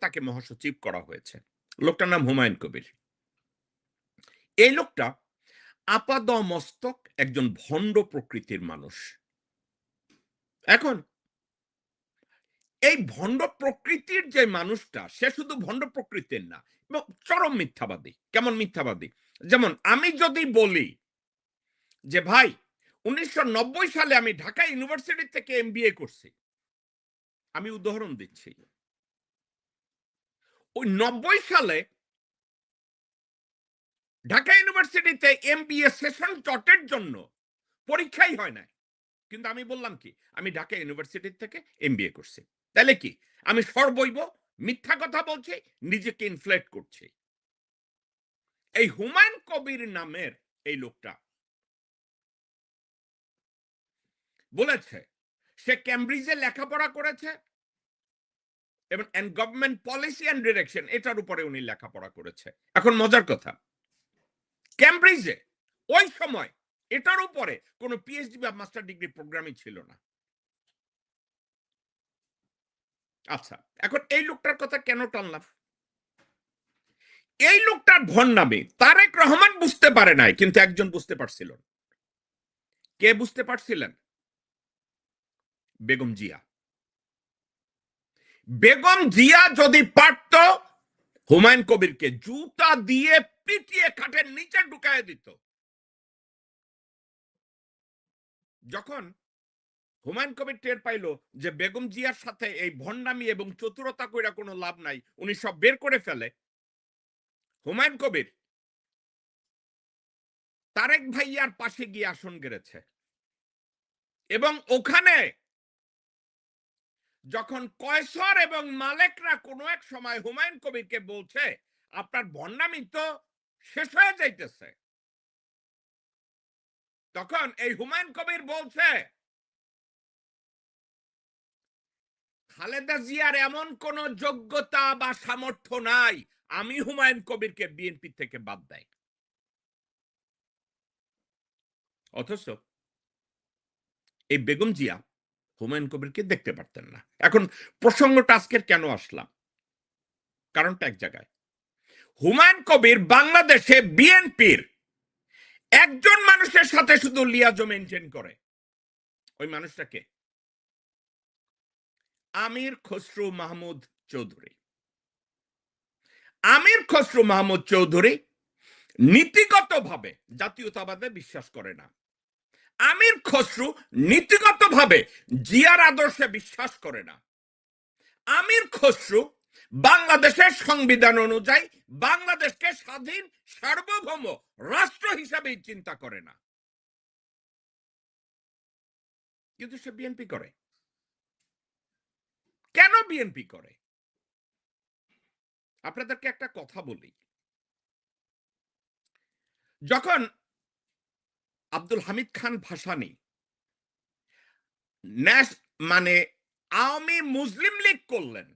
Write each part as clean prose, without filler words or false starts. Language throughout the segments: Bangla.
তাকে মহাসচিব করা হয়েছে। লোকটার নাম হুমায়ুন কবির। এই লোকটা আপাদমস্তক একজন ভণ্ড প্রকৃতির মানুষ। এখন এই ভণ্ড প্রকৃতির যে মানুষটা, সে শুধু ভণ্ড প্রকৃতির না, এবং চরম মিথ্যাবাদী। কেমন মিথ্যাবাদী? যেমন আমি যদি বলি যে ভাই ১৯৯০ সালে আমি ঢাকা ইউনিভার্সিটি থেকে এমবিএ করছি, আমি উদাহরণ দিচ্ছি। ওই ৯০ সালে ঢাকা ইউনিভার্সিটিতে এমবিএ সেশন জটের জন্য পরীক্ষাই হয় না, কিন্তু আমি বললাম কি আমি ঢাকা ইউনিভার্সিটি থেকে এমবিএ করছি। তাহলে কি আমি সর্বৈব মিথ্যা কথা বলছি, নিজেকে ইনফ্লেট করছি? এই হুমায়ুন কবির নামের এই লোকটা বলেছে সে ক্যামব্রিজে লেখাপড়া করেছে এবং গভর্নমেন্ট পলিসি এন্ড ডিরেকশন এটার উপরে উনি লেখাপড়া করেছে। এখন মজার কথা, ক্যামব্রিজে ওই সময় এটার উপরে কোনো পিএইচডি বা মাস্টার ডিগ্রি প্রোগ্রামই ছিল না। আচ্ছা, এখন এই লোকটার কথা কেন টানলাম? এই লোকটার ভণ্ডামি তারেক রহমান বুঝতে পারে নাই, কিন্তু একজন বুঝতে পারছিল। কে বুঝতে পারছিলেন? বেগম জিয়া। বেগম জিয়া যদি পারত, হুমায়ুন কবিরকে জুতা দিয়ে পিটিয়ে খাটের নিচে ঢুকায় দিত। যখন হুমায়ুন কবির টের পাইল যে বেগম জিয়ার সাথে এই ভণ্ডামি এবং চতুরতা কইরা কোনো লাভ নাই, উনি সব বের করে ফেলে, হুমায়ুন কবির তারেক ভাইয়ার পাশে গিয়ে আসন গেড়েছে। এবং ওখানে যখন কয়সর এবং মালেকরা কোনো এক সময় হুমায়ুন কবিরকে বলছে আপনার ভণ্ডামি তো শেষ হয়ে যাইতেছে, তখন এই হুমায়ুন কবির বলছে খালেদা জিয়ার এমন কোন যোগ্যতা বা সামর্থ্য নাই আমি হুমায়ুন কবিরকে বিএনপি থেকে বাদ দেয়। অথচ এই বেগম জিয়া হুমায়ুন কবিরকে দেখতে পারতেন না। এখন প্রসঙ্গটা আজকের কেন আসলাম, কারণটা এক জায়গায়। হুমায়ুন কবির বাংলাদেশে বিএনপির একজন মানুষের সাথে শুধু লিয়াজো মেনটেন করে। ওই মানুষটাকে আমির খসরু মাহমুদ চৌধুরী। আমির খসরু মাহমুদ চৌধুরী নীতিগতভাবে জাতীয়তাবাদে বিশ্বাস করে না। আমির খসরু নীতিগতভাবে জিয়ার আদর্শে বিশ্বাস করে না। আমির খসরু বাংলাদেশের সংবিধান অনুযায়ী বাংলাদেশকে স্বাধীন সার্বভৌম রাষ্ট্র হিসাবে চিন্তা করে না, কিন্তু সে বিএনপি করে। কেন বিএনপি করে? আপনাদেরকে একটা কথা বলি। যখন আব্দুল হামিদ খান ভাসানী ন্যাশ মানে আওয়ামী মুসলিম লীগ করলেন,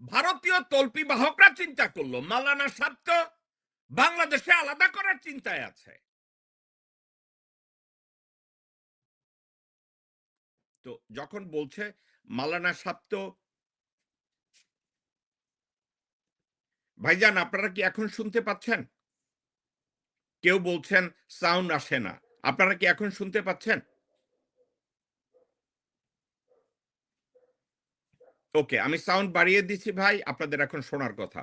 ভারতীয় তল্পি বাহকরা চিন্তা করলো মাওলানা সাহেব তো বাংলাদেশে আলাদা করার চিন্তায় আছে। তো যখন বলছে মাওলানা সাহেব তো, ভাইজান আপনারা কি এখন শুনতে পাচ্ছেন? কেউ বলছেন সাউন্ড আসে না, আপনারা কি এখন শুনতে পাচ্ছেন? ওকে, আমি সাউন্ড বাড়িয়ে দিছি ভাই, আপনাদের এখন শোনার কথা।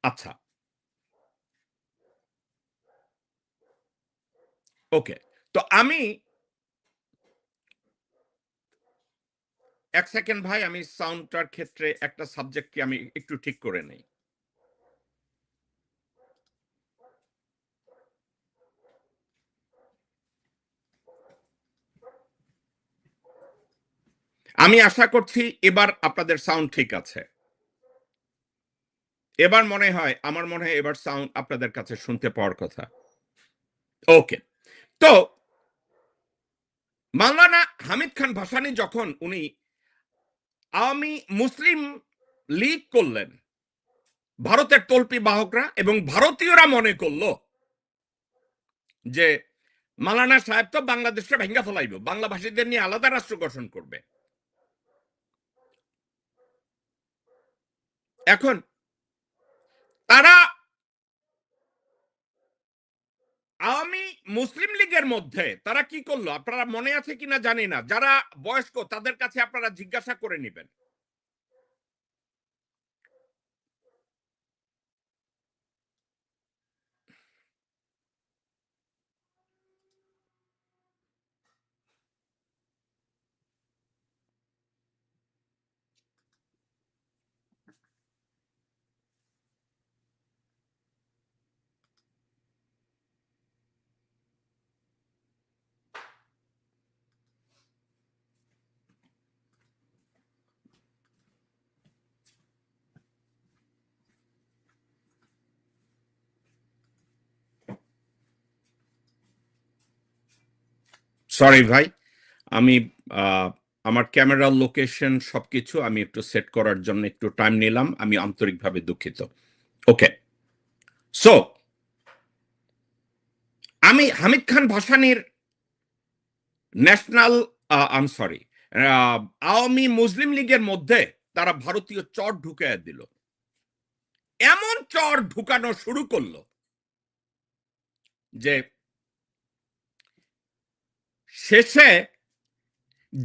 আচ্ছা, ওকে। তো আমি ১ সেকেন্ড ভাই, আমি সাউন্ডটার ক্ষেত্রে একটা সাবজেক্টকে আমি একটু ঠিক করে নেই। আমি আশা করছি এবার আপনাদের সাউন্ড ঠিক আছে। এবার মনে হয়, আমার মনে হয় এবার সাউন্ড আপনাদের কাছে শুনতে পাওয়ার কথা। ওকে। তো মাওলানা হামিদ খান ভাসানী যখন উনি আওয়ামী মুসলিম লীগ করলেন, ভারতের তল্পি বাহকরা এবং ভারতীয়রা মনে করলো যে মাওলানা সাহেব তো বাংলাদেশটা ভেঙ্গা ফেলাইব, বাংলা ভাষীদের নিয়ে আলাদা রাষ্ট্র গঠন করবে। এখন তারা আওয়ামী মুসলিম লীগের মধ্যে তারা কি করলো আপনারা মনে আছে কিনা জানি না, যারা বয়স্ক তাদের কাছে আপনারা জিজ্ঞাসা করে নিবেন। সরি ভাই, আমি আমার ক্যামেরার লোকেশন সবকিছু আমি একটু সেট করার জন্য একটু টাইম নিলাম, আমি আন্তরিকভাবে দুঃখিত। ওকে, সো আমি হামিদ খান ভাসানীর ন্যাশনাল আম সরি আওয়ামী মুসলিম লীগের মধ্যে তারা ভারতীয় চর ঢুকাইয়া দিল। এমন চর ঢুকানো শুরু করলো যে শেষে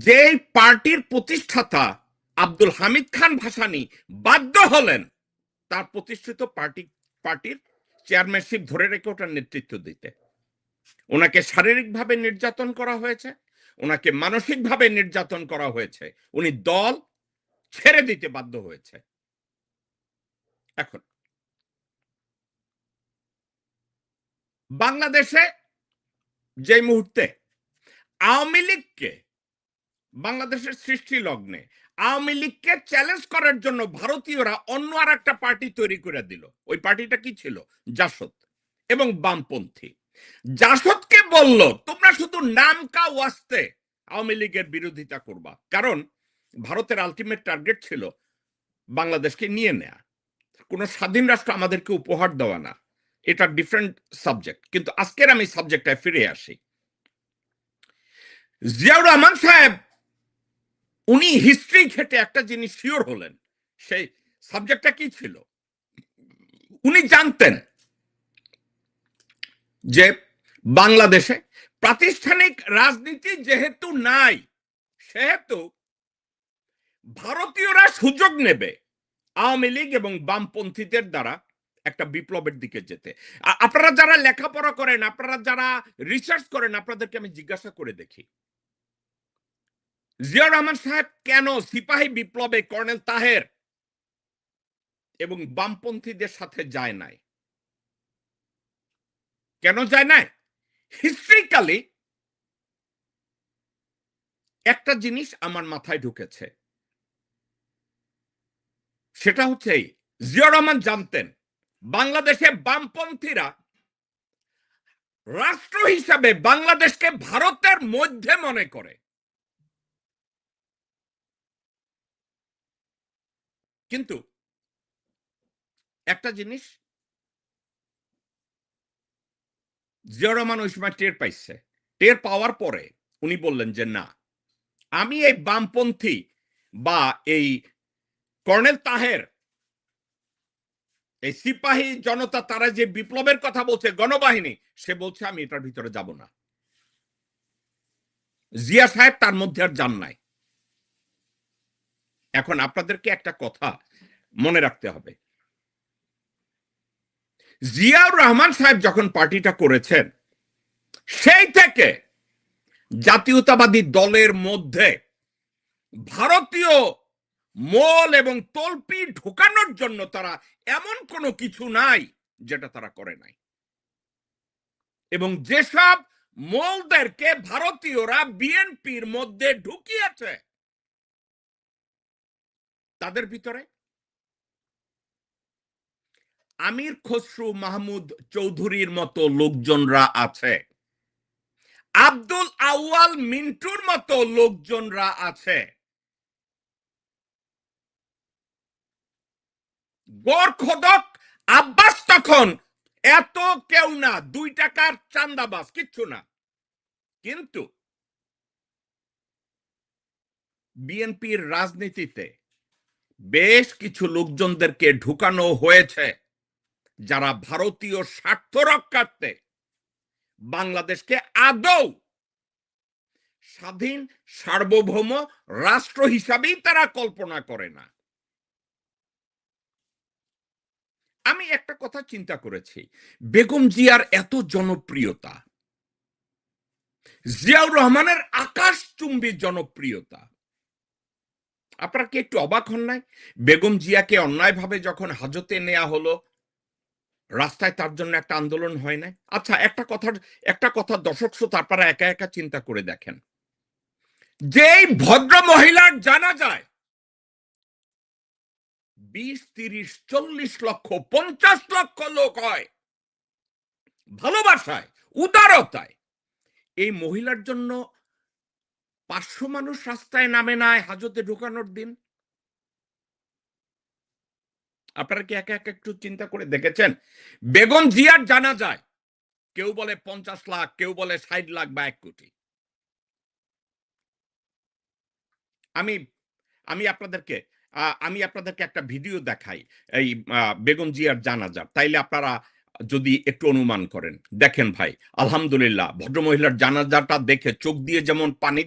যে পার্টির প্রতিষ্ঠাতা আব্দুল হামিদ খান ভাসানী বাধ্য হলেন তার প্রতিষ্ঠিত পার্টির চেয়ারম্যানশিপ ধরে রেখে ওটার নেতৃত্ব দিতে। ওনাকে শারীরিকভাবে নির্যাতন করা হয়েছে, ওনাকে মানসিকভাবে নির্যাতন করা হয়েছে, উনি দল ছেড়ে দিতে বাধ্য হয়েছে। এখন বাংলাদেশে যে মুহূর্তে আওয়ামী লীগকে বাংলাদেশের সৃষ্টি লগ্নে আওয়ামী লীগকে চ্যালেঞ্জ করার জন্য ভারতীয়রা অন্য আর একটা পার্টি তৈরি করে দিল। ওই পার্টিটা কি ছিল? জাসদ এবং বামপন্থী। জাসদকে বলল তোমরা শুধু নাম কা ওয়াস্তে আওয়ামী লীগের বিরোধিতা করবা, কারণ ভারতের আলটিমেট টার্গেট ছিল বাংলাদেশকে নিয়ে নেয়া, কোনো স্বাধীন রাষ্ট্র আমাদেরকে উপহার দেওয়া না। এটা ডিফারেন্ট সাবজেক্ট, কিন্তু আজকের আমি সাবজেক্টটায় ফিরে আসি। জিয়াউর রহমান সাহেব উনি হিস্ট্রি ঘেটে একটা জিনিস শিওর হলেন। সেই সাবজেক্টটা কি ছিল? উনি জানতেন যে বাংলাদেশে প্রাতিষ্ঠানিক রাজনীতি যেহেতু নাই, সেহেতু ভারতীয়রা সুযোগ নেবে আওয়ামী লীগ এবং বামপন্থীদের দ্বারা একটা বিপ্লবের দিকে যেতে। আপনারা যারা লেখাপড়া করেন, আপনারা যারা রিসার্চ করেন, আপনাদেরকে আমি জিজ্ঞাসা করে দেখি জিয়াউর রহমান সাহেব কেন সিপাহী বিপ্লবে কর্নেল তাহের এবং বামপন্থীদের সাথে যায় নাই? কেন যায় নাই? হিস্ট্রিক্যালি একটা জিনিস আমার মাথায় ঢুকেছে, সেটা হচ্ছে এই, জিয়াউর রহমান জানতেন বাংলাদেশে বামপন্থীরা রাষ্ট্র হিসাবে বাংলাদেশকে ভারতের মধ্যে মনে করে, কিন্তু একটা জিনিস জিয়াউর রহমান ওই সময় টের পাইছে। টের পাওয়ার পরে উনি বললেন যে না, আমি এই বামপন্থী বা এই কর্নেল তাহের, এই সিপাহী জনতা তারা যে বিপ্লবের কথা বলছে, গণবাহিনী, সে বলছে আমি এটার ভিতরে যাব না। জিয়া সাহেব তার মধ্যে আর যান নাই। এখন আপনাদেরকে একটা কথা মনে রাখতে হবে, জিয়াউর রহমান সাহেব যখন পার্টিটা করেছেন, সেই থেকে জাতীয়তাবাদী দলের মধ্যে ভারতীয় মল এবং তল্পি ঢোকানোর জন্য তারা এমন কোনো কিছু নাই যেটা তারা করে নাই। এবং যেসব মলদেরকে ভারতীয়রা বিএনপির মধ্যে ঢুকিয়েছে, তাদের ভিতরে আমির খসরু মাহমুদ চৌধুরীর মতো লোকজনরা আছে, আব্দুল আউয়াল মিন্টুর মতো লোকজনরা আছে, গোরখদক আব্বাস তখন এত কেউ না, 2 টাকার চান্দাবাজ, কিচ্ছু না, কিন্তু বিএনপির রাজনীতিতে বেশ কিছু লোকজনদেরকে ঢুকানো হয়েছে যারা ভারতীয় স্বার্থ রক্ষার্থে বাংলাদেশকে আদৌ স্বাধীন সার্বভৌম রাষ্ট্র হিসাবেই তারা কল্পনা করে না। আমি একটা কথা চিন্তা করেছি, বেগম জিয়ার এত জনপ্রিয়তা, জিয়াউর রহমানের আকাশচুম্বী জনপ্রিয়তা, আপনারা কি একটু অবাক হন নাই? বেগম জিয়াকে অন্যায়ভাবে যখন হাজতে নেওয়া হলো, রাস্তায় তার জন্য একটা আন্দোলন হয় নাই? আচ্ছা, একটা কথা দর্শক শ্রোতা আপনারা একা একা চিন্তা করে দেখেন, যেই ভদ্র মহিলার জানা যায় 20, 30, 40 লক্ষ, 50 লক্ষ লোক হয় ভালোবাসায়, উদারতায়, এই মহিলার জন্য 500 মানুষ রাস্তায় নামে নাই হাজতে ঢুকানোর দিন। আপনারা কি একা একা একটু চিন্তা করে দেখেছেন? বেগম জিয়ার জানা যায় কেউ বলে 50 লাখ, কেউ বলে 60 লাখ বা 1 কোটি। আমি আমি আপনাদেরকে একটা ভিডিও দেখাই এই বেগম জিয়ার জানাজার, তাইলে আপনারা যদি একটু অনুমান করেন। দেখেন ভাই, আলহামদুলিল্লাহ ভদ্রমহিলার জানাজাটা দেখে চোখ দিয়ে যেমন পানি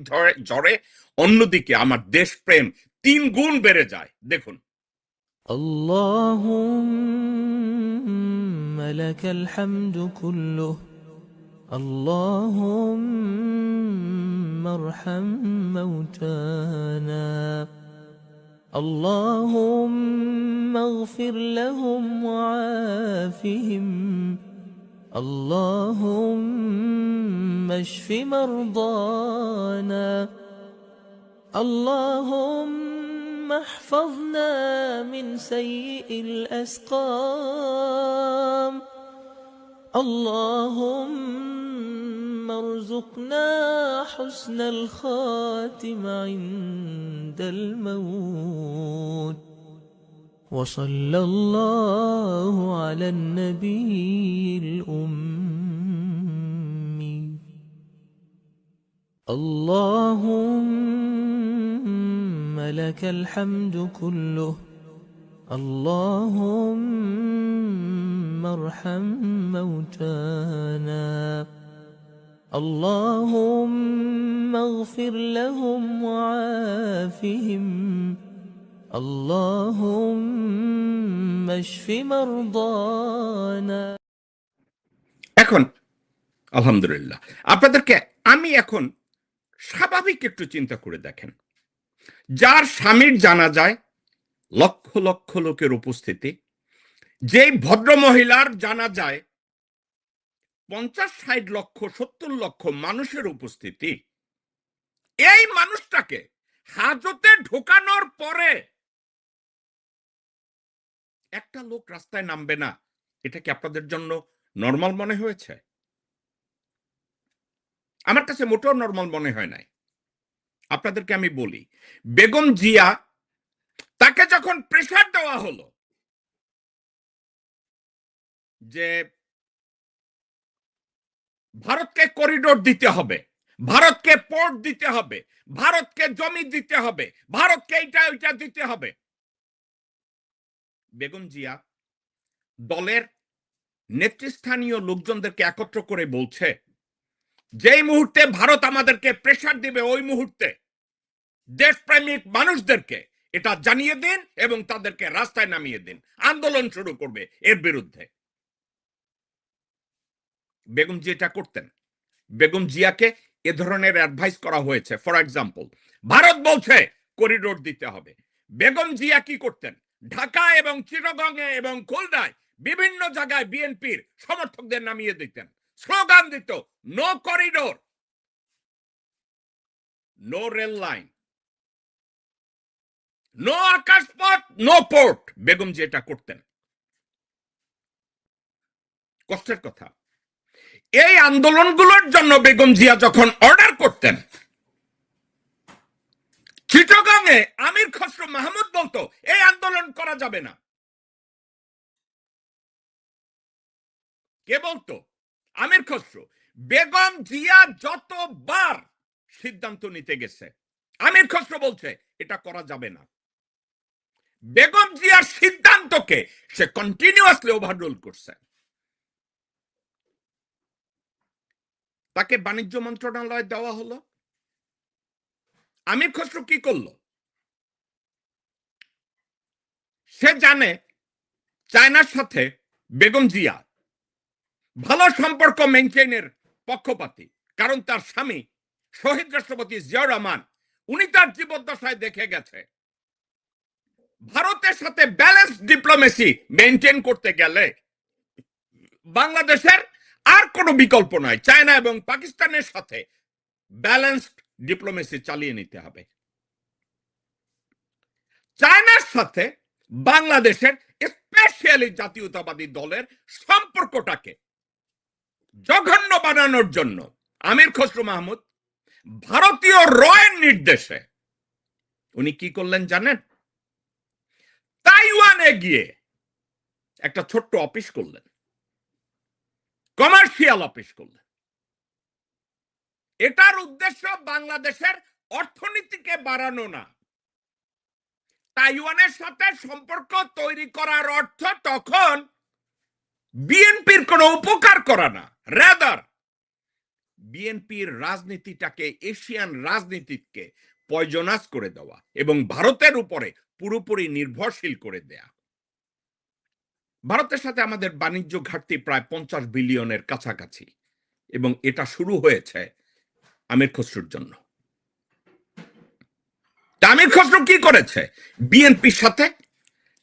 ঝরে, অন্যদিকে আমার দেশপ্রেম 3 গুণ বেড়ে যায়। দেখুন। اللهم لك الحمد كله اللهم ارحم موتانا اللهم اغفر لهم وعافهم اللهم اشف مرضانا اللهم احفظنا من سيء الأسقام اللهم ارزقنا حسن الخاتم عند الموت وصلى الله على النبي الأمي اللهم لك الحمد كله اللهم ارحم موتانا اللهم اغفر لهم وعافهم اللهم اشف مرضانا। এখন আলহামদুলিল্লাহ, আপনাদেরকে আমি এখন স্বাভাবিক একটু চিন্তা করে দেখেন, যার স্বামীর জানাজায় লক্ষ লক্ষ লোকের উপস্থিতি, যেই ভদ্র মহিলার জানাজায় 50, 60 লক্ষ, 70 লক্ষ মানুষের উপস্থিতি, এই মানুষটাকে হাজতে ঢোকানোর পরে একটা লোক রাস্তায় নামবে না, এটা কি আপনাদের জন্য নরমাল মনে হয়েছে? আমার কাছে মোটেও নরমাল মনে হয় নাই। আপনাদেরকে আমি বলি, বেগম জিয়া তাকে যখন প্রেসার দেওয়া হলো যে ভারতকে করিডোর দিতে হবে, ভারতকে পোর্ট দিতে হবে, ভারতকে জমি দিতে হবে, ভারতকে এইটা ওইটা দিতে হবে, বেগম জিয়া দলের নেতৃস্থানীয় লোকজনদেরকে একত্র করে বলছে, যেই মুহূর্তে ভারত আমাদেরকে প্রেসার দিবে, ওই মুহূর্তে দেশপ্রেমিক মানুষদেরকে এটা জানিয়ে দিন এবং তাদেরকে রাস্তায় নামিয়ে দিন, আন্দোলন শুরু করবে এর বিরুদ্ধে। বেগম জি এটা করতেন। বেগম জিয়াকে এ ধরনের অ্যাডভাইস করা হয়েছে। ফর এক্সাম্পল, ভারত বলছে করিডোর দিতে হবে, বেগম জিয়া কি করতেন? ঢাকা এবং চিটাগংয়ে এবং খুলনায় বিভিন্ন জায়গায় বিএনপির সমর্থকদের নামিয়ে দিতেন, স্লোগান দিত, no corridor, no rail line, no আকাশপথ, নো পোর্ট। বেগম জি এটা করতেন। কষ্টের কথা, এই আন্দোলনগুলোর জন্য বেগম জিয়া যখন অর্ডার করতেন, চিটাগংয়ে আমির খসরু মাহমুদ বলতো এই আন্দোলন করা যাবে না। কে বলতো? আমির খসরু। বেগম জিয়া যতবার সিদ্ধান্ত নিতে গেছে, আমির খসরু বলছে এটা করা যাবে না। বেগম জিয়ার সিদ্ধান্তকে সে কন্টিনিউয়াসলি ওভাররুল করছে। তাকে বাণিজ্য মন্ত্রণালয় দেওয়া হলো। আমির খসরু কি করলো? সে জানে চায়নার সাথে বেগম জিয়া ভালো সম্পর্ক মেনটেনের পক্ষপাতী, কারণ তার স্বামী শহীদ রাষ্ট্রপতি জিয়াউর রহমান উনি তার জীবদ্দশায় দেখে গেছে ভারতের সাথে ব্যালেন্স ডিপ্লোমেসি মেনটেন করতে গেলে বাংলাদেশের আর কোনো বিকল্প নাই, চায়না এবং পাকিস্তানের সাথে ব্যালেন্সড ডিপ্লোমেসি চালিয়ে নিতে হবে। চায়নার সাথে বাংলাদেশের স্পেশালি জাতীয়তাবাদী দলের সম্পর্কটাকে জঘন্য বানানোর জন্য আমির খসরু মাহমুদ ভারতীয় রয়ের নির্দেশে উনি কি করলেন জানেন? তাইওয়ানে গিয়ে একটা ছোট্ট অফিস করলেন, কমার্শিয়াল অফিস করলেন। এটার উদ্দেশ্য বাংলাদেশের অর্থনীতিকে বাড়ানো না, তাইওয়ানের সাথে সম্পর্ক তৈরি করার অর্থ তখন বিএনপির কোনো উপকার করা না, রাদার বিএনপির রাজনীতিটাকে এশিয়ান রাজনীতিকে পয়জনাস করে দেওয়া এবং ভারতের উপরে পুরোপুরি নির্ভরশীল করে দেয়া। ভারতের সাথে আমাদের বাণিজ্য ঘাটতি প্রায় 50 বিলিয়নের কাছাকাছি এবং এটা শুরু হয়েছে আমির খসরুর জন্য। আমির খসরু কি করেছে? বিএনপির সাথে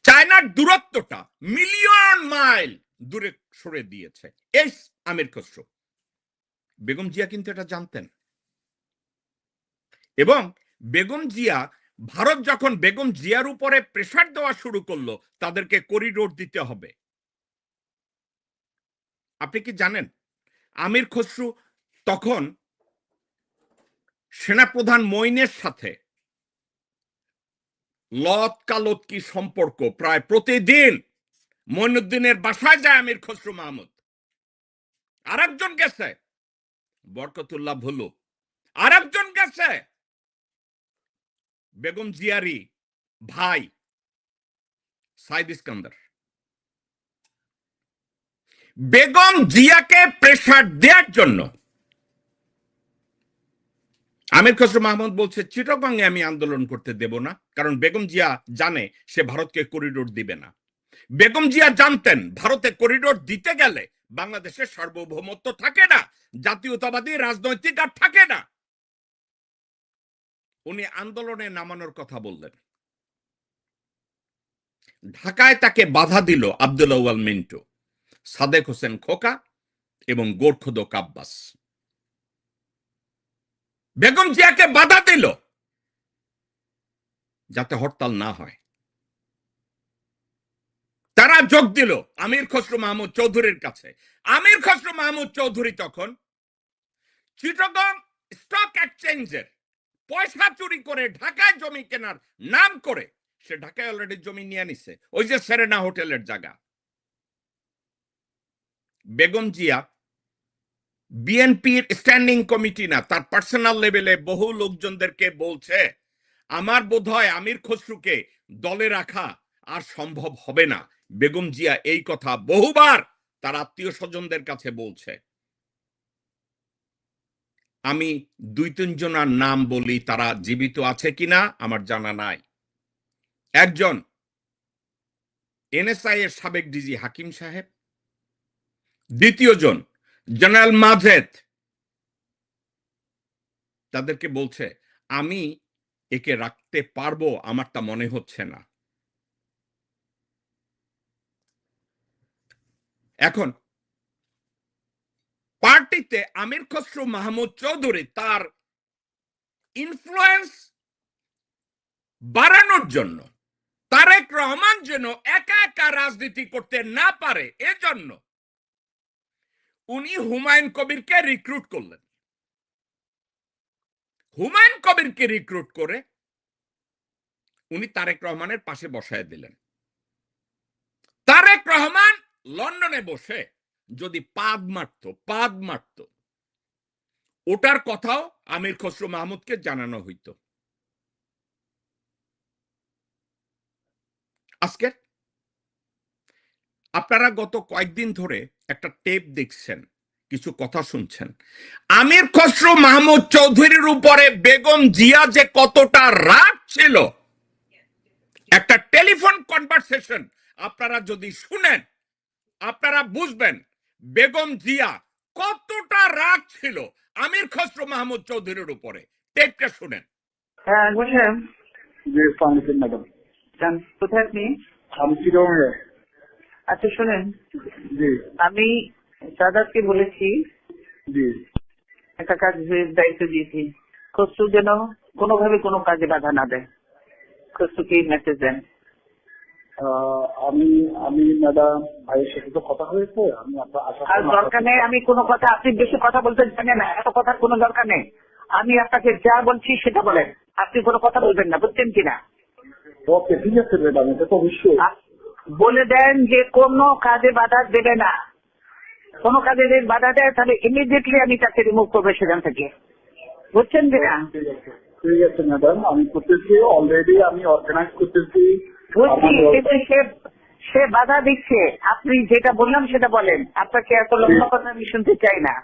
চায়নার দূরত্বটা মিলিয়ন মাইল দূরে সরে দিয়েছে এই আমির খসরু। বেগম জিয়া কিন্তু এটা জানতেন এবং বেগম জিয়া ভারত যখন বেগম জিয়ার উপরে প্রেসার দেওয়া শুরু করলো তাদেরকে করিডোর দিতে হবে, আপনি কি জানেন আমির খসরু তখন সেনাপ্রধান মঈনের সাথে লতকালতকি সম্পর্ক, প্রায় প্রতিদিন মঈনুদ্দিনের বাসায় যায় আমির খসরু মাহমুদ। আরেকজন গেছে বরকতুল্লাহ ভুলু, আরেকজন গেছে বেগম জিয়ারি ভাই সাইদ ইস্কান্দার। বেগম জিয়াকে প্রেসার দেওয়ার জন্য আমির খসরু মাহমুদ বলছে চিটাগংয়ে আমি আন্দোলন করতে দেব না, কারণ বেগম জিয়া জানে সে ভারতকে করিডোর দিবে না। বেগম জিয়া জানতেন ভারতে করিডোর দিতে গেলে বাংলাদেশের সার্বভৌমত্ব থাকে না, জাতীয়তাবাদী রাজনৈতিক আর থাকে না। উনি আন্দোলনে নামানোর কথা বললেন। ঢাকায় তাকে বাধা দিল আব্দুল আউয়াল মিন্টু, সাদেক হোসেন খোকা এবং গোরখোদক আব্বাস। বেগম জিয়াকে বাধা দিল যাতে হরতাল না হয়। তারা যোগ দিল আমির খসরু মাহমুদ চৌধুরীর কাছে। আমির খসরু মাহমুদ চৌধুরী তখন চিটাগং স্টক এক্সচেঞ্জের পয়সা চুরি করে ঢাকায় জমি কেনার নাম করে সে ঢাকায় অলরেডি জমি নিয়ে নিছে, ওই যে সেরেনা হোটেলের জায়গা। বেগম জিয়া বিএনপির স্ট্যান্ডিং কমিটি না, তার পার্সোনাল লেভেলে বহু লোকজনদেরকে বলছে আমার বোধ হয় আমির খসরুকে দলে রাখা আর সম্ভব হবে না। বেগম জিয়া এই কথা বহুবার তার আত্মীয় স্বজনদের কাছে বলছে। আমি 2-3 জনের নাম বলি, তারা জীবিত আছে কিনা আমার জানা নাই। একজন এনএসআই এর সাবেক ডিজি হাকিম সাহেব, দ্বিতীয় জন জেনারেল মাজেদ। তাদেরকে বলছে আমি একে রাখতে পারবো, আমার তা মনে হচ্ছে না। এখন পার্টিতে আমির খসরু মাহমুদ চৌধুরী তার ইনফ্লুয়েন্স বাড়ানোর জন্য, তারেক রহমান যেন একা একা রাজনীতি করতে না পারে এজন্য উনি হুমায়ুন কবিরকে রিক্রুট করলেন। হুমায়ুন কবিরকে রিক্রুট করে উনি তারেক রহমানের পাশে বসায় দিলেন। তারেক রহমান লন্ডনে বসে যদি পাদ মারত ওটার কথাও আমির খসরু মাহমুদকে জানানো হইতো। আজকে আপনারা গত কয়েকদিন ধরে একটা টেপ দেখছেন, কিছু কথা শুনছেন। আমির খসরু মাহমুদ চৌধুরীর উপরে বেগম জিয়া যে কতটা রাগ ছিল, একটা টেলিফোন কনভারসেশন আপনারা যদি শুনেন, আপনারা বুঝবেন বেগম জিয়া কতটা রাগ ছিল আমির খসরু মাহমুদ চৌধুরীর উপরে। টেপটা শুনেন। হ্যাঁ বলছেন। জি আসসালামু আলাইকুম ম্যাডাম। জান, কোথায় আপনি? আমি চিরঙ্গে। আচ্ছা শোনেন, জি আমি সাদাতকে বলেছি জি একটা কাজের দায়িত্ব দিয়েছি, খসরু যেন কোনোভাবে কোনো কাজে বাধা না দেয়। খসরুকে মেসেজ দেন। আমি আমি ম্যাডাম ভাইয়ের সাথে তো কথা হয়েছে, আমি আপনার আশা আর দরকার নেই আমি কোনো কথা, আপনি বেশি কথা বলতে জানেন না, এত কথার কোনো দরকার নেই। আমি আপনাকে যা বলছি সেটা বলেন, আপনি কোনো কথা বলবেন না, বুঝছেন কিনা? ওকে ঠিক আছে ম্যাডাম, এটা তো অবশ্যই। বলে দেন যে কোনো কাজে বাধা দেবে না, কোনো কাজে যদি বাধা দেয় তাহলে ইমিডিয়েটলি আমি তাকে রিমুভ করবো সেখান থেকে, বুঝছেন কিনা? ঠিক আছে ম্যাডাম, আমি করতেছি, অলরেডি আমি অর্গানাইজ করতেছি। বুঝছি, কিন্তু সে বাধা দিচ্ছে। আপনি যেটা বললাম সেটা বলেন, আপনাকে এত লম্বা কথা আমি শুনতে চাই না।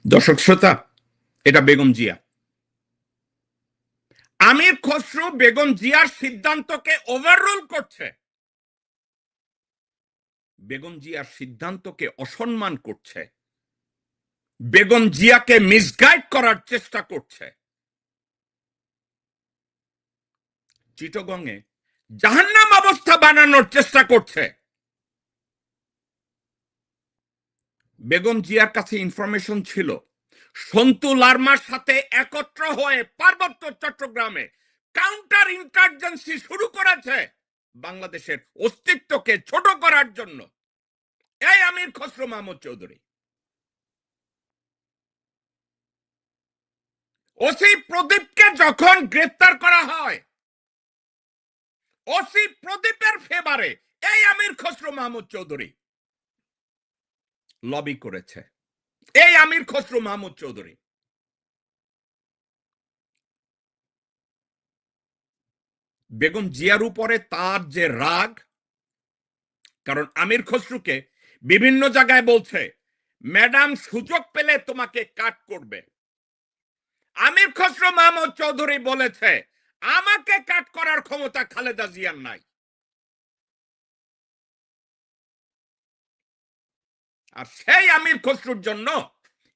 দর্শক শ্রোতা, এটা বেগম জিয়া। আমির খসরু বেগম জিয়ার সিদ্ধান্তকে ওভাররুল করছে, বেগম জিয়ার সিদ্ধান্তকে অসম্মান করছে, বেগম জিয়াকে মিসগাইড করার চেষ্টা করছে। চিটগংয়ে জাহান্নাম অবস্থা বানানোর চেষ্টা করছে। বেগম জিয়ার কাছে ইনফরমেশন ছিল সন্তু লারমার সাথে একত্র হয়ে পার্বত্য চট্টগ্রামে কাউন্টার ইন্টারজেন্সি শুরু করেছে বাংলাদেশের অস্তিত্বকে ছোট করার জন্য এই আমির খসরু মাহমুদ চৌধুরী। ওসি প্রদীপকে যখন গ্রেফতার করা হয়, ওসি প্রদীপের ফেভারে এই আমির খসরু মাহমুদ চৌধুরী লবি করেছে। এই আমির খসরু মাহমুদ চৌধুরী বেগম জিয়ার উপরে তার যে রাগ, কারণ আমির খসরুকে বিভিন্ন জায়গায় বলছে ম্যাডাম সুযোগ পেলে তোমাকে কাট করবে। আমির খসরু মাহমুদ চৌধুরী বলেছে আমাকে কাট করার ক্ষমতা খালেদা জিয়ার নাই। আর সেই আমির খসরুর জন্য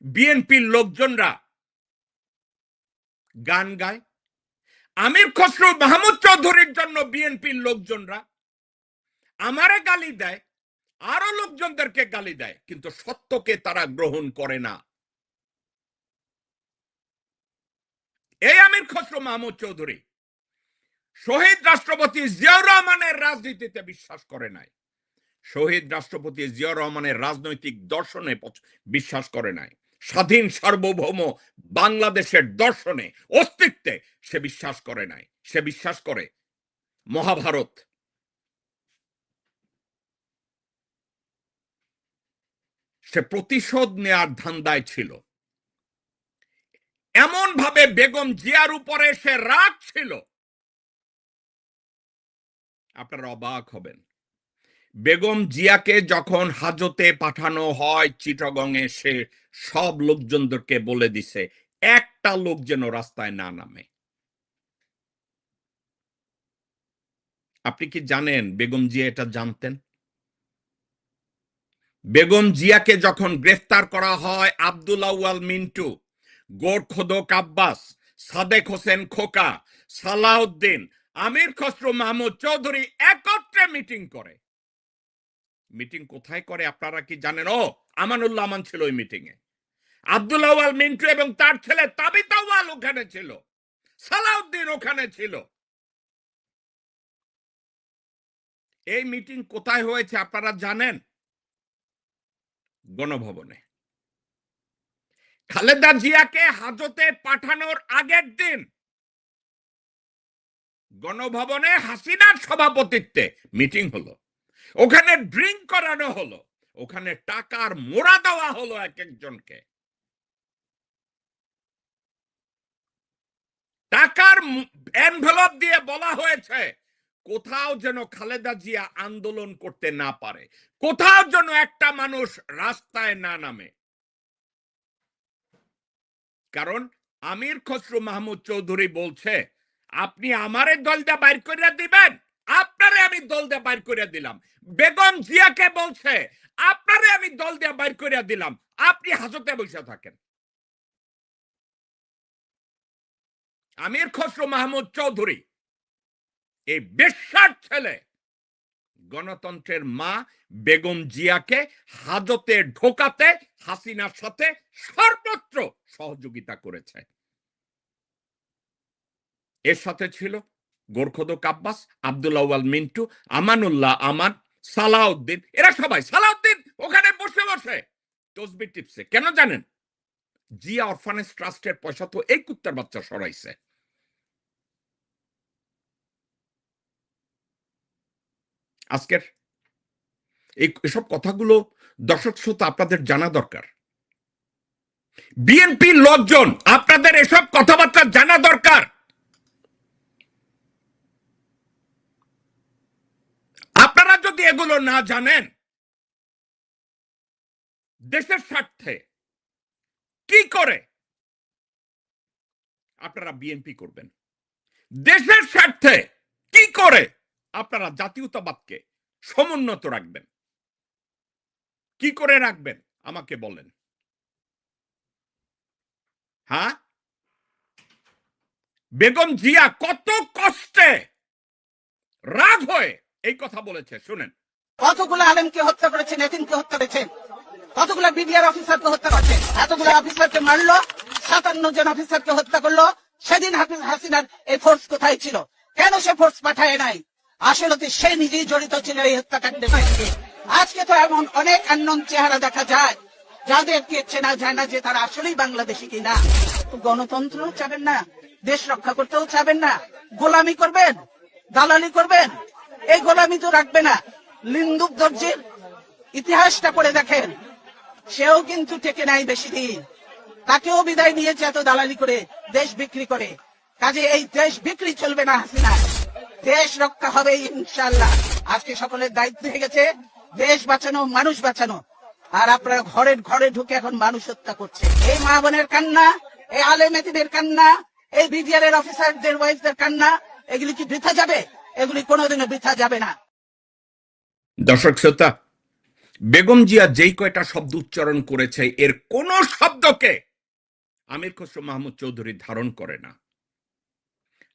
বিএনপির লোকজনরা গান গায়, আমির খসরু মাহমুদ চৌধুরীর জন্য বিএনপির লোকজনরা আমারে গালি দেয়, আরো লোকজনদেরকে গালি দেয়, কিন্তু সত্যকে তারা গ্রহণ করে না। এই আমির খসরু মাহমুদ চৌধুরী শহীদ রাষ্ট্রপতি জিয়াউর রহমানের রাজনীতিতে বিশ্বাস করে নাই, শহীদ রাষ্ট্রপতি জিয়াউর রহমানের রাজনৈতিক দর্শনে বিশ্বাস করে নাই, স্বাধীন সার্বভৌম বাংলাদেশের দর্শনে অস্তিত্বে সে বিশ্বাস করে নাই। সে বিশ্বাস করে মহাভারত। সে প্রতিশোধ নেয়ার ধান্দায় ছিল। এমন ভাবে বেগম জিয়ার উপরে সে রাগ ছিল, আপনারা অবাক হবেন। বেগম জিয়াকে যখন হাজতে পাঠানো হয় চিটাগংয়ে, সে সব লোকজনদেরকে বলে দিছে একটা লোক যেন রাস্তায় না নামে। আপনি কি জানেন বেগম জিয়া এটা জানতেন? বেগম জিয়াকে যখন গ্রেফতার করা হয় আব্দুল আউয়াল মিন্টু, গোরখোদক আব্বাস, সাদেক হোসেন খোকা, সালাউদ্দিন, আমির খসরু মাহমুদ চৌধুরী একত্রে মিটিং করে। মিটিং কোথায় করে আপনারা কি জানেন? ও আমানুল্লাহ আমান ছিল ওই মিটিং এ, আব্দুল আউয়াল মিন্টু এবং তার ছেলে তাবিত আউয়াল ওখানে ছিল, সালাউদ্দিন ওখানে ছিল। এই মিটিং কোথায় হয়েছে আপনারা জানেন? গণভবনে। খালেদা জিয়াকে হাজতে পাঠানোর আগের দিন গণভবনে হাসিনার সভাপতিত্বে মিটিং হলো, ওখানে ড্রিঙ্ক করানো হলো, ওখানে টাকার মোড়া দেওয়া হলো এক একজনকে, টাকার এনভেলপ দিয়ে বলা হয়েছে কোথাও যেন খালেদা জিয়া আন্দোলন করতে না পারে, কোথাও যেন একটা মানুষ রাস্তায় না নামে। কারণ আমির খসরু মাহমুদ চৌধুরী বলছে, আপনি আমারে দল দিয়ে বাইর করে দিবেন, আপনারে আমি দল দিয়ে বাইর করে দিলাম। বেগম জিয়াকে বলছে, আপনারে আমি দল দিয়ে বাইর করে দিলাম, আপনি হাজতে বসে থাকেন। আমির খসরু মাহমুদ চৌধুরী এই বেশ্যার ছেলে গণতন্ত্রের মা বেগম জিয়াকে হাজতে ঢোকাতে হাসিনার সাথে সর্বত্র সহযোগিতা করেছে। এর সাথে ছিল গোরখোদক আব্বাস, আব্দুল আউয়াল মিন্টু, আমানুল্লাহ আমান, সালাউদ্দিন। এরা সবাই, সালাউদ্দিন ওখানে বসে বসে তসবিহ টিপছে। কেন জানেন? জিয়া অরফানেজ ট্রাস্টের পয়সা তো এই কুত্তার বাচ্চা সরাইছে। আজকের এসব কথাগুলো দর্শক শ্রোতা আপনাদের জানা দরকার। বিএনপি লোকজন আপনাদের এসব কথাবার্তা জানা দরকার। আপনারা যদি এগুলো না জানেন, দেশের স্বার্থে কি করে আপনারা বিএনপি করবেন? দেশের স্বার্থে কি করে আপনারা জাতীয়তাবাদকে সমুন্নত রাখবেন? কি করে রাখবেন আমাকে বলেন। হ্যাঁ, বেগম জিয়া কত কষ্টে রাগ হয়ে এই কথা বলেছে, শুনেন। কতগুলো আলেমকে হত্যা করেছেন, এতিমকে হত্যা করেছেন, কতগুলো বিডিআর অফিসারকে হত্যা করছেন, এতগুলো অফিসারকে মারলো, 57 জন অফিসারকে হত্যা করলো। সেদিন হাফিজ হাসিনার এই ফোর্স কোথায় ছিল? কেন সে ফোর্স পাঠায় নাই? আসলে তো সে নিজেই জড়িত ছিল এই হত্যাকাণ্ডে। আজকে তো এমন অনেক আননোন চেহারা দেখা যায় যাদেরকে চেনা যায় না যে তারা আসলেই বাংলাদেশি কিনা। গণতন্ত্র চাবেন না, দেশ রক্ষা করতেও চাবেন না, গোলামি করবেন, দালালি করবেন। এই গোলামি তো রাখবে না। লিন্দুক দর্জির ইতিহাসটা পড়ে দেখেন, সেও কিন্তু টেকে নাই বেশি দিন, তাকেও বিদায় নিয়েছে এত দালালি করে, দেশ বিক্রি করে। কাজে এই দেশ বিক্রি চলবে না হাসিনা, দেশ রক্ষা হবে ইনশাআল্লাহ। আজকে সকলের দায়িত্ব হয়ে গেছে দেশ বাঁচানো, মানুষ বাঁচানো। আর আপনারা ঘরে ঘরে ঢুকে এখন মানুষ হত্যা করছে। এই মা বোনের কান্না, এই আলেমেতিদের কান্না, এই বিডিআর এর অফিসারদের ওয়াইফদের কান্না, এগুলি কি বৃথা যাবে? এগুলি কোনোদিনও বৃথা যাবে না। দর্শক শ্রোতা, বেগম জিয়া যেই কয়টা শব্দ উচ্চারণ করেছে, এর কোন শব্দকে আমির খসরু মাহমুদ চৌধুরী ধারণ করে না।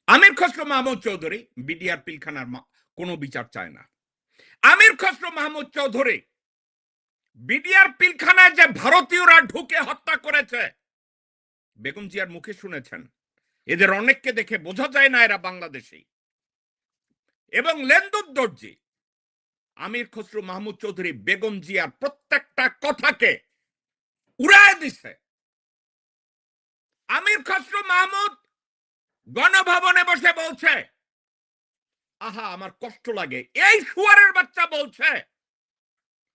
আমির খসরু মাহমুদ চৌধুরী বিডিআর পিলখানার কোনো বিচার চায় না। আমির খসরু মাহমুদ চৌধুরী বিডিআর পিলখানায় যে ভারতীয়রা ঢুকে হত্যা করেছে, বেগম জিয়ার মুখে শুনেছেন। এদের অনেককে দেখে বোঝা যায় না এরা বাংলাদেশী। এবং লেন্দুর দর্জি আমির খসরু মাহমুদ চৌধুরী বেগম জিয়ার প্রত্যেকটা কথাকে উড়ায় দিছে। আমির খসরু মাহমুদ গণভবনে বসে বলছে, আহা আমার কষ্ট লাগে। এই শুয়ারের বাচ্চা বলছে,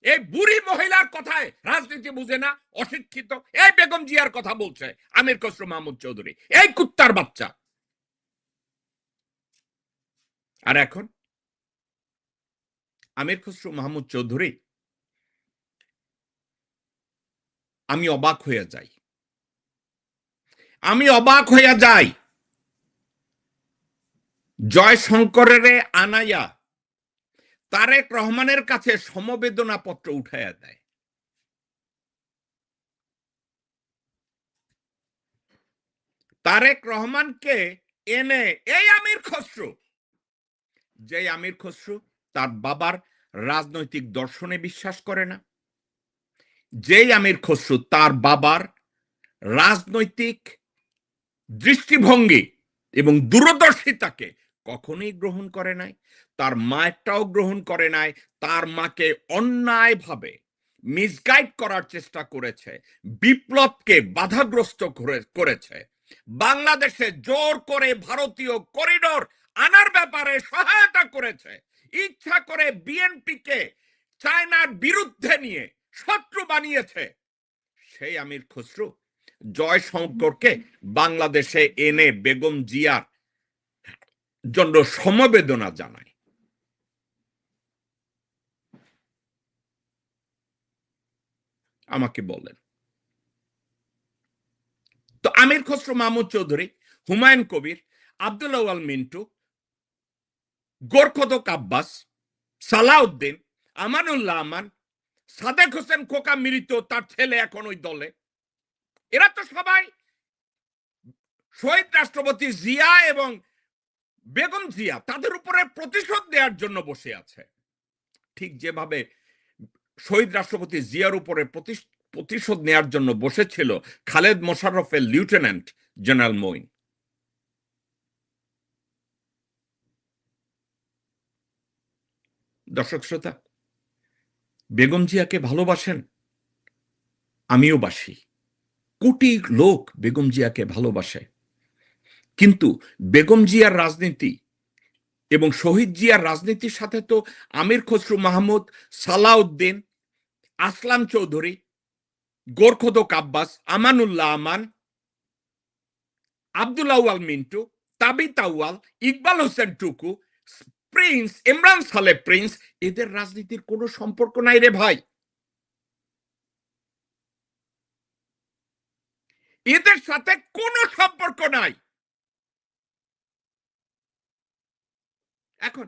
এই বুড়ি মহিলার কথায় রাজনীতি বুঝে না, অশিক্ষিত। এই বেগম জিয়ার কথা বলছে আমির খসরু মাহমুদ চৌধুরী, এই কুত্তার বাচ্চা। আর এখন আমির খসরু মাহমুদ চৌধুরী, আমি অবাক হয়ে যাই, আমি অবাক হয়ে যাই। জয়শঙ্করের আনাইয়া তারেক রহমানের কাছে সমবেদনা পত্র উঠাইয়া দেয়। তারেক রহমানকে এনে এই আমির খসরু, যে আমির খসরু তার বাবার রাজনৈতিক দর্শনে বিশ্বাস করে না, যেই আমির খসরু তার বাবার রাজনৈতিক দৃষ্টিভঙ্গি এবং দূরদর্শিতাকে কখনোই গ্রহণ করে নাই, তার মায়েরটাও গ্রহণ করে নাই, তার মাকে অন্যায়ভাবে মিসগাইড করার চেষ্টা করেছে, বিপ্লবকে বাধাগ্রস্ত করেছে, বাংলাদেশে জোর করে ভারতীয় করিডোর আনার ব্যাপারে সহায়তা করেছে, ইচ্ছা করে বিএনপিকে চায়নার বিরুদ্ধে নিয়ে শত্রু বানিয়েছে। সেই আমির খসরু জয়শঙ্করকে বাংলাদেশে এনে বেগম জিয়ার জন্য সমবেদনা জানায়। আমাকে বলেন। তো আমির খসরু মাহমুদ চৌধুরী, হুমায়ুন কবির, আব্দুল আউয়াল মিন্টু, গোরখদক আব্বাস, সালাউদ্দিন, আমানুল্লাহ আমান, সাদেক হোসেন খোকা মৃত, তার ছেলে এখন ওই দলে, এরা তো সবাই শহীদ রাষ্ট্রপতি জিয়া এবং বেগম জিয়া তাদের উপরে প্রতিশোধ দেওয়ার জন্য বসে আছে। ঠিক যেভাবে শহীদ রাষ্ট্রপতি জিয়ার উপরে প্রতিশোধ নেয়ার জন্য বসেছিল খালেদ মোশাররফের লিeutenant জেনারেল মঈন। দর্শক শ্রোতা, বেগম জিয়াকে ভালোবাসেন, আমিও বাসি, কোটি লোক বেগম জিয়াকে ভালোবাসে, কিন্তু বেগম জিয়ার রাজনীতি এবং শহীদ জিয়ার রাজনীতির সাথে তো আমির খসরু মাহমুদ, সালাউদ্দিন, আসলাম চৌধুরী, গোরখদক আব্বাস, আমানুল্লাহ আমান, আব্দুল আউয়াল মিন্টু, তাবিত আউয়াল, ইকবাল হোসেন টুকু, প্রিন্স, ইমরান সালে প্রিন্স, এদের রাজনীতির কোনো সম্পর্ক নাই রে ভাই। এদের সাথে কোনো সম্পর্ক নাই। এখন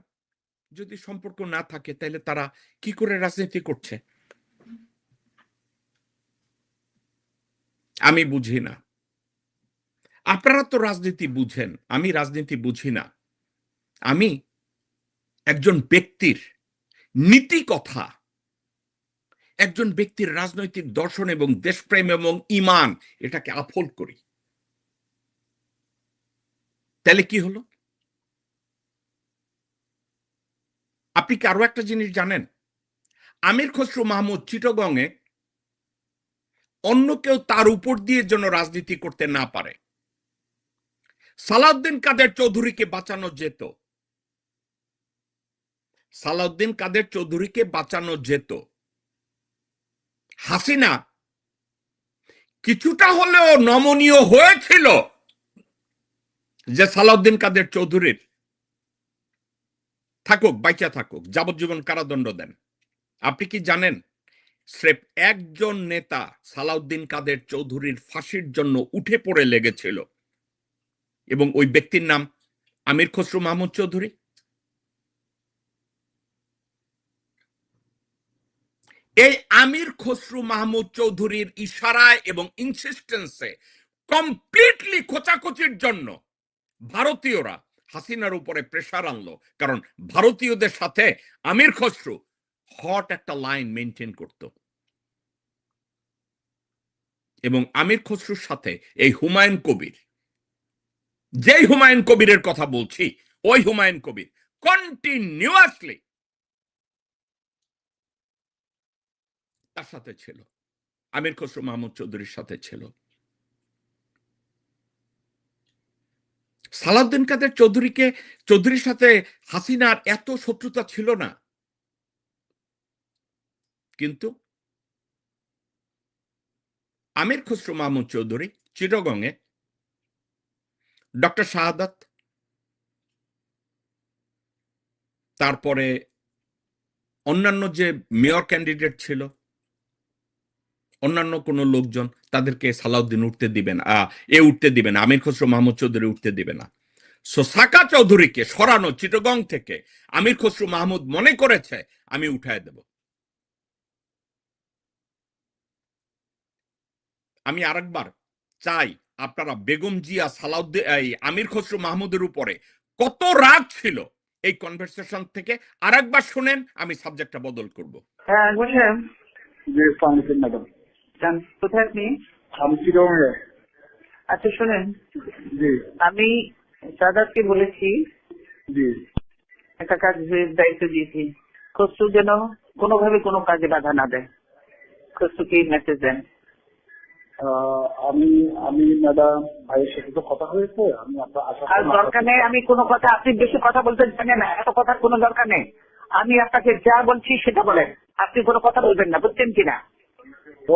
যদি সম্পর্ক না থাকে তাহলে তারা কি করে রাজনীতি করছে আমি বুঝি না। আপনারা তো রাজনীতি বুঝেন, আমি রাজনীতি বুঝি না। আমি একজন ব্যক্তির নীতি কথা, একজন ব্যক্তির রাজনৈতিক দর্শন এবং দেশপ্রেম এবং ঈমান এটাকে আফল করি। তাহলে কি হলো? আপনি কি আরো একটা জিনিস জানেন? আমির খসরু মাহমুদ চিটাগংয়ে অন্য কেউ তার উপর দিয়ে যেন রাজনীতি করতে না পারে, সালাউদ্দিন কাদের চৌধুরীকে বাঁচানো যেত, সালাউদ্দিন কাদের চৌধুরীকে বাঁচানো যেত। হাসিনা কিছুটা হলেও নমনীয় হয়েছিল যে সালাউদ্দিন কাদের চৌধুরীর থাকুক, বাইচা থাকুক, যাবজ্জীবন কারাদণ্ড দেন। আপনি কি জানেন স্রেফ একজন নেতা সালাউদ্দিন কাদের চৌধুরীর ফাঁসির জন্য উঠে পড়ে লেগেছিল এবং ওই ব্যক্তির নাম আমির খসরু মাহমুদ চৌধুরী। এই আমির খসরু মাহমুদ চৌধুরীর ইশারায় এবং ইনসিস্টেন্সে কমপ্লিটলি খোঁচাখুচির জন্য ভারতীয়রা হাসিনার উপরে প্রেসার আনলো, কারণ ভারতীয়দের সাথে আমির খসরু হট একটা লাইন মেনটেন করত এবং আমির খসরুর সাথে এই হুমায়ুন কবির, যেই হুমায়ুন কবিরের কথা বলছি ওই হুমায়ুন কবির কন্টিনিউয়াসলি তার সাথে ছিল, আমির খসরু মাহমুদ চৌধুরীর সাথে ছিল। সালাউদ্দিন কাদের চৌধুরীর সাথে হাসিনার এত শত্রুতা ছিল না, কিন্তু আমির খসরু মাহমুদ চৌধুরী চিটাগংয়ে ডক্টর শাহাদাত, তারপরে অন্যান্য যে মেয়র ক্যান্ডিডেট ছিল, অন্যান্য কোন লোকজন, তাদেরকে সালাউদ্দিন উঠতে দিবেন, উঠতে দিবেন, আমির খসরু মাহমুদ চৌধুরী উঠতে দিবে না। সো সাকা চৌধুরীকে সরানো চিটাগং থেকে আমির খসরু মাহমুদ মনে করেছে আমি উঠায় দেব। আমি আরেকবার চাই আপনারা বেগম জিয়া, সালাউদ্দিন, আমির খসরু মাহমুদের উপরে কত রাগ ছিল এই কনভারসেশন থেকে আরেকবার শুনেন, আমি সাবজেক্টটা বদল করব। হ্যাঁ বলছেন। জি, আসসালামু আলাইকুম ম্যাডাম। কোথায় আপনি? আমি চিটাগংয়ে। আচ্ছা শোনেন, জি আমি সাদাতকে বলেছি জি একটা কাজের দায়িত্ব দিয়েছি, খসরু যেন কোনোভাবে কোনো কাজে বাধা না দেয়। খসরুকে মেসেজ দেন। আমি আমি ম্যাডাম ভাইয়ের সাথে তো কথা হয়েছে, আমি আপনার আর দরকার নেই আমি কোনো কথা, আপনি বেশি কথা বলতে জানেন না, এত কথার কোনো দরকার নেই। আমি আপনাকে যা বলছি সেটা বলেন, আপনি কোনো কথা বলবেন না, বুঝছেন কিনা?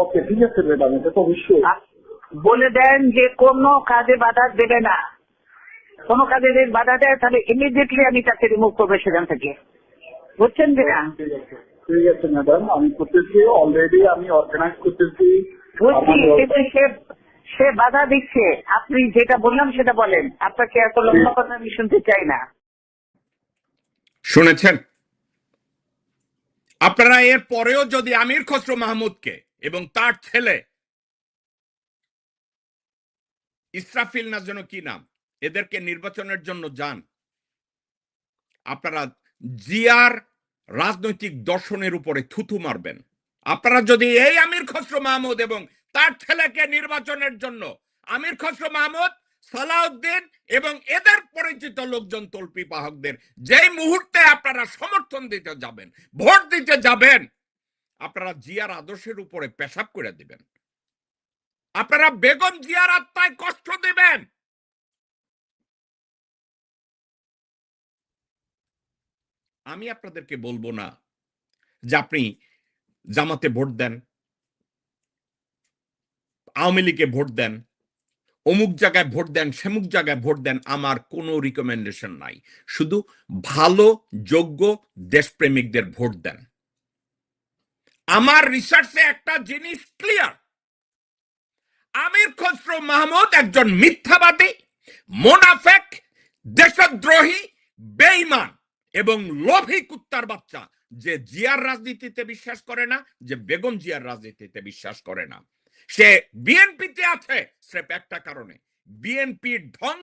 ওকে ঠিক আছে ম্যাডাম, এটা তো অবশ্যই বলে দেন যে কোনো কাজে বাধা দেবে না, কোনো কাজে যদি বাধা দেয় তাহলে ইমিডিয়েটলি আমি তাকে রিমুভ করবো সেখান থেকে, বুঝছেন কিনা? ঠিক আছে। ঠিক আছে ম্যাডাম, আমি করতেছি, অলরেডি আমি অর্গানাইজ করতেছি। বুঝছি, আমার- কিন্তু সে বাধা দিচ্ছে। আপনি যেটা বললাম সেটা বলেন। আপনাকে এত লম্বা কথা আমি শুনতে চাই না। শুনেছেন? আপনারা এর পরেও যদি আমির খসরু মাহমুদকে এবং তার ছেলে ইসরাফিল না যেন কি নাম, এদেরকে নির্বাচনের জন্য যান, আপনারা জিয়ার রাজনৈতিক দর্শনের উপরে থুথু মারবেন। আপনারা যদি এই আমির খসরু মাহমুদ এবং তার ছেলেকে নির্বাচনের জন্য আমির খসরু মাহমুদ, সালাউদ্দিন এবং এদের পরিচিত লোকজন তল্পি বাহকদের যেই মুহূর্তে আপনারা সমর্থন দিতে যাবেন, ভোট দিতে যাবেন, আপনারা জিয়ার আদর্শের উপরে পেশাব করে দিবেন। আপনারা বেগম জিয়ার আত্মায় কষ্ট দিবেন। আমি আপনাদেরকে বলবো না যে আপনি জামাতে ভোট দেন, আওয়ামী লীগে ভোট দেন, অমুক জায়গায় ভোট দেন, সেমুক জায়গায় ভোট দেন। আমার কোনো রিকমেন্ডেশন নাই। শুধু ভালো যোগ্য দেশপ্রেমিকদের ভোট দেন। আমার রিসার্চে একটা জিনিস ক্লিয়ার, আমির খসরু মাহমুদ একজন মিথ্যাবাদী, মোনাফেক, দেশদ্রোহী, বেঈমান এবং লোভী কুত্তার বাচ্চা, যে জিয়ার রাজনীতিতে বিশ্বাস করে না, যে বেগম জিয়ার রাজনীতিতে বিশ্বাস করে না। সে বিএনপিতে আছে স্রেফ একটা কারণে, বিএনপির ধ্বংস